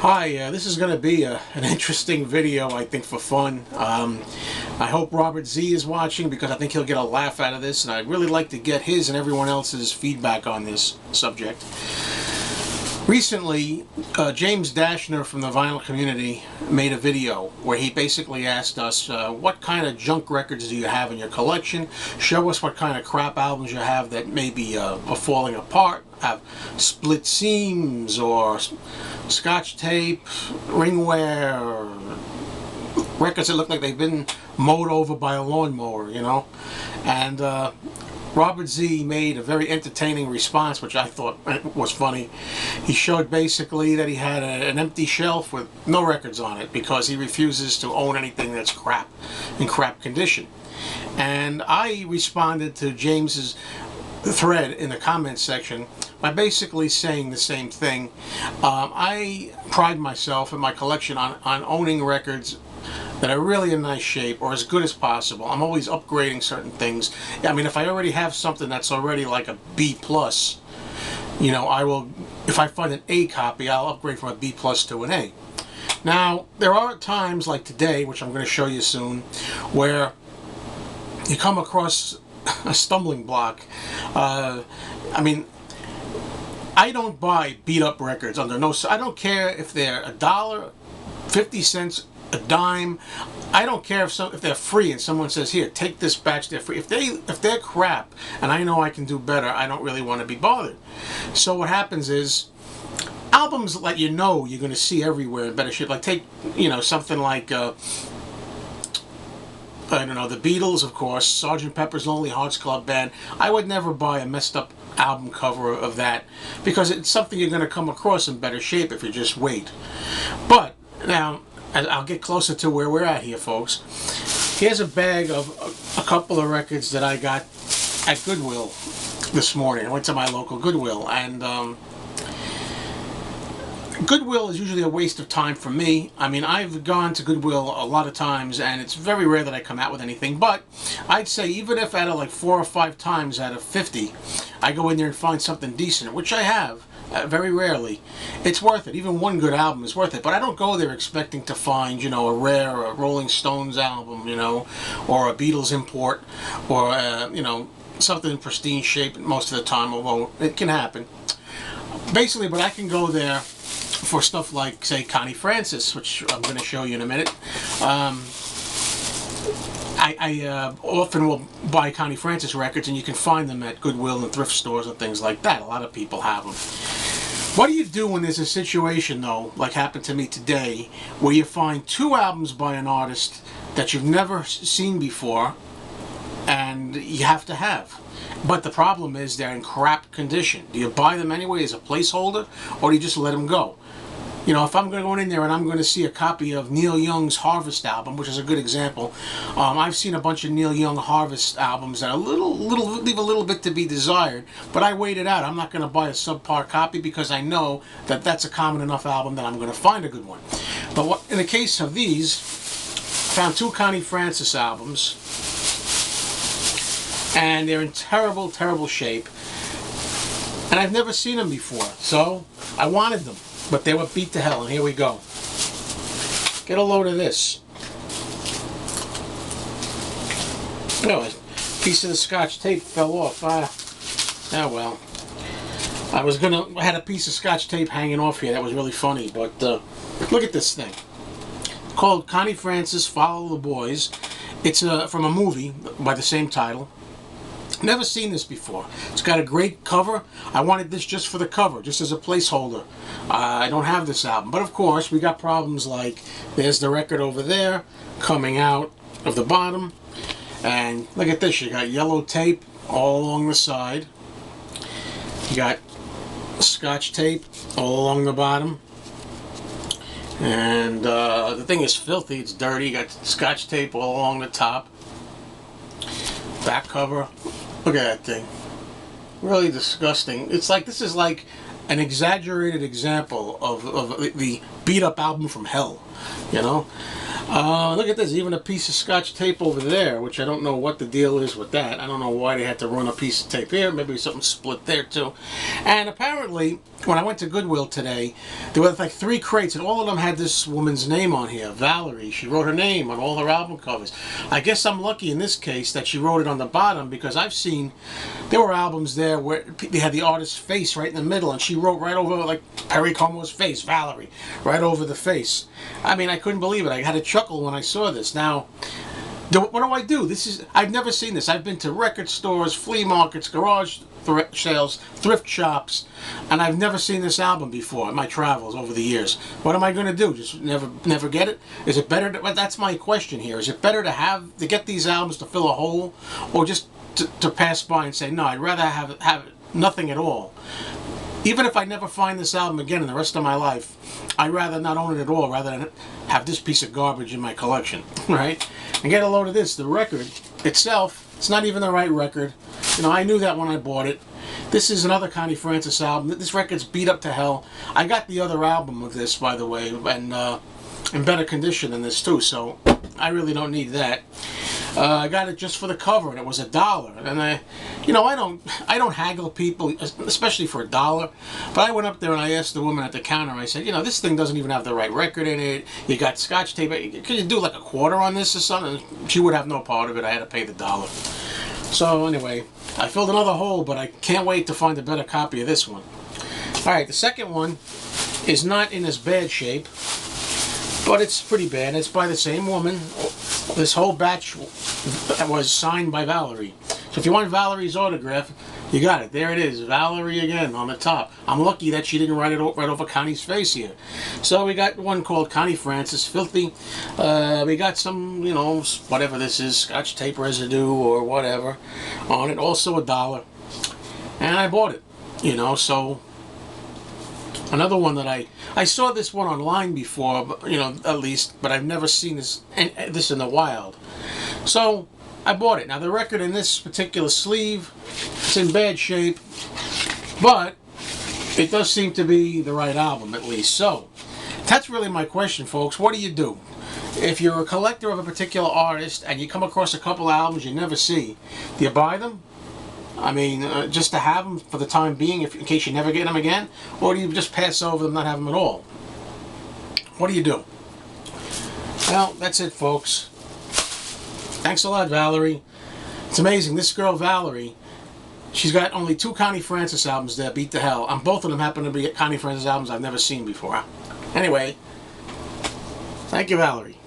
Hi, this is going to be an interesting video, I think, for fun. I hope Robert Z is watching because I think he'll get a laugh out of this, and I'd really like to get his and everyone else's feedback on this subject. Recently, James Dashner from the vinyl community made a video where he basically asked us, what kind of junk records do you have in your collection? Show us what kind of crap albums you have that maybe are falling apart, have split seams, or scotch tape, ringwear, or records that look like they've been mowed over by a lawnmower, you know? And Robert Z made a very entertaining response, which I thought was funny. He showed basically that he had an empty shelf with no records on it because he refuses to own anything that's crap, in crap condition. And I responded to James's thread in the comments section by basically saying the same thing. I pride myself in my collection on owning records that are really in nice shape or as good as possible. I'm always upgrading certain things. I mean, if I already have something that's already like a B+, you know, I will, if I find an A copy, I'll upgrade from a B+ to an A. Now, there are times like today, which I'm going to show you soon, where you come across a stumbling block. I mean, I don't buy beat up records under no, I don't care if they're $1, 50 cents, a dime. I don't care if they're free and someone says, here, take this batch, they're free. If they're crap and I know I can do better, I don't really want to be bothered. So what happens is, albums that you know you're going to see everywhere in better shape, like take, you know, something like I don't know, the Beatles, of course, Sgt. Pepper's Lonely Hearts Club Band. I would never buy a messed up album cover of that because it's something you're going to come across in better shape if you just wait. But now, I'll get closer to where we're at here, folks. Here's a bag of a couple of records that I got at Goodwill this morning. I went to my local Goodwill, and Goodwill is usually a waste of time for me. I mean, I've gone to Goodwill a lot of times, and it's very rare that I come out with anything, but I'd say even if out of like 4 or 5 times out of 50, I go in there and find something decent, which I have, very rarely, it's worth it. Even one good album is worth it, but I don't go there expecting to find, you know, a rare a Rolling Stones album, you know, or a Beatles import, or, you know, something in pristine shape most of the time, although it can happen. Basically, but I can go there for stuff like, say, Connie Francis, which I'm going to show you in a minute. I often will buy Connie Francis records, and you can find them at Goodwill and thrift stores and things like that. A lot of people have them. What do you do when there's a situation, though, like happened to me today, where you find 2 albums by an artist that you've never seen before, and you have to have? But the problem is they're in crap condition. Do you buy them anyway as a placeholder, or do you just let them go? You know, if I'm going to go in there and I'm going to see a copy of Neil Young's Harvest album, which is a good example, I've seen a bunch of Neil Young Harvest albums that are leave a little bit to be desired, but I wait it out. I'm not going to buy a subpar copy because I know that that's a common enough album that I'm going to find a good one. But in the case of these, I found 2 Connie Francis albums, and they're in terrible, terrible shape, and I've never seen them before, so I wanted them. But they were beat to hell, and here we go. Get a load of this. Oh, a piece of the scotch tape fell off. Oh well. I had a piece of scotch tape hanging off here. That was really funny, but look at this thing. Called Connie Francis, Follow the Boys. It's from a movie by the same title. Never seen this before. It's got a great cover. I wanted this just for the cover, just as a placeholder. I don't have this album. But of course, we got problems like, there's the record over there, coming out of the bottom. And look at this, you got yellow tape all along the side. You got scotch tape all along the bottom. And the thing is filthy, it's dirty. You got scotch tape all along the top. Back cover. Look at that thing. Really disgusting. It's like, this is like an exaggerated example of the beat up album from hell, you know? Look at this, even a piece of Scotch tape over there, which I don't know what the deal is with that. I don't know why they had to run a piece of tape here. Maybe something split there too. And apparently, when I went to Goodwill today, there were like 3 crates, and all of them had this woman's name on here, Valerie. She wrote her name on all her album covers. I guess I'm lucky in this case that she wrote it on the bottom, because I've seen, there were albums there where they had the artist's face right in the middle, and she wrote right over, like Perry Como's face, Valerie, right over the face. I mean, I couldn't believe it. I had a chuckle when I saw this. Now, what do? I've never seen this. I've been to record stores, flea markets, garage sales, thrift shops, and I've never seen this album before in my travels over the years. What am I going to do? Just never get it? Is it better to, well, that's my question here. Is it better to get these albums to fill a hole, or just to pass by and say, no, I'd rather have nothing at all? Even if I never find this album again in the rest of my life, I'd rather not own it at all, rather than have this piece of garbage in my collection, right? And get a load of this. The record itself, it's not even the right record. You know, I knew that when I bought it. This is another Connie Francis album. This record's beat up to hell. I got the other album of this, by the way, and in better condition than this too, so I really don't need that. I got it just for the cover, and it was $1. And I don't haggle people, especially for $1. But I went up there and I asked the woman at the counter. I said, this thing doesn't even have the right record in it. You got Scotch tape. Can you do like a quarter on this or something? She would have no part of it. I had to pay the $1. So anyway, I filled another hole, but I can't wait to find a better copy of this one. All right, the second one is not in as bad shape, but it's pretty bad. It's by the same woman. This whole batch was signed by Valerie. So if you want Valerie's autograph, you got it. There it is, Valerie again on the top. I'm lucky that she didn't write it right over Connie's face here. So we got one called Connie Francis, Filthy. We got some, whatever this is, Scotch tape residue or whatever on it. Also $1. And I bought it, so another one that I saw this one online before, but, at least, but I've never seen this in the wild. So I bought it. Now the record in this particular sleeve, it's in bad shape, but it does seem to be the right album at least. So that's really my question, folks. What do you do? If you're a collector of a particular artist and you come across a couple albums you never see, do you buy them? I mean, just to have them for the time being, in case you never get them again? Or do you just pass over them, not have them at all? What do you do? Well, that's it, folks. Thanks a lot, Valerie. It's amazing. This girl, Valerie, she's got only 2 Connie Francis albums there, beat to hell. And both of them happen to be Connie Francis albums I've never seen before. Anyway, thank you, Valerie.